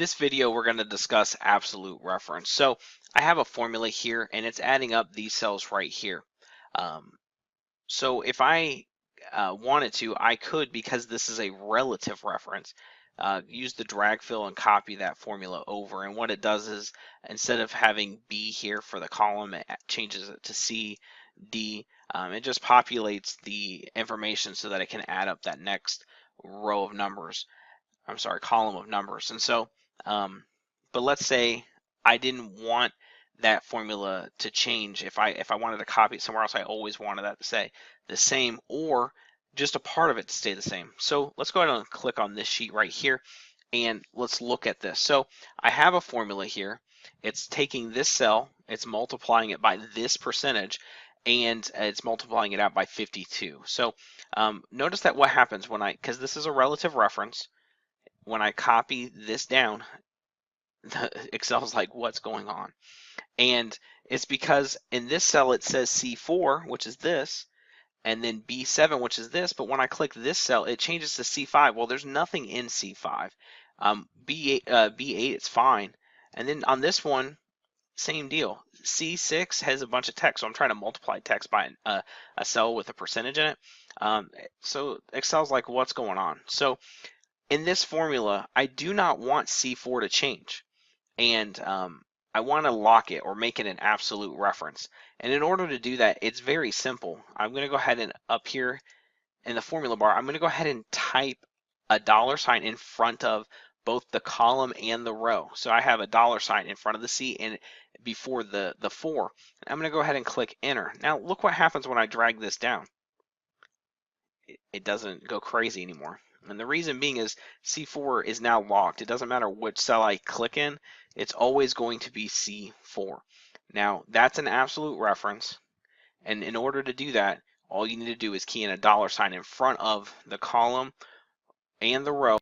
this video, we're going to discuss absolute reference. So I have a formula here, and it's adding up these cells right here. So if I wanted to, I could, because this is a relative reference, use the drag fill and copy that formula over. And what it does is, instead of having B here for the column, it changes it to C, D. It just populates the information so that it can add up that next row of numbers. I'm sorry, column of numbers. And so, but let's say I didn't want that formula to change. If I wanted to copy it somewhere else, I always wanted that to say the same, or just a part of it to stay the same. So let's go ahead and click on this sheet right here, and let's look at this. So I have a formula here. It's taking this cell, it's multiplying it by this percentage, and it's multiplying it out by 52. So notice that what happens when because this is a relative reference, when I copy this down, Excel's like, what's going on? And it's because in this cell it says C4, which is this, and then B7, which is this, but when I click this cell, it changes to C5. Well, there's nothing in C5. B8, it's fine. And then on this one, same deal. C6 has a bunch of text, so I'm trying to multiply text by a cell with a percentage in it. So Excel's like, what's going on? So in this formula, I do not want C4 to change, and I want to lock it or make it an absolute reference. And in order to do that, it's very simple. I'm going to go ahead and up here in the formula bar, I'm going to go ahead and type a $ in front of both the column and the row. So I have a $ in front of the C and before the 4. I'm going to go ahead and click enter. Now look what happens when I drag this down. It doesn't go crazy anymore. And the reason being is C4 is now locked. It doesn't matter which cell I click in, it's always going to be C4. Now that's an absolute reference, and in order to do that, all you need to do is key in a $ in front of the column and the row.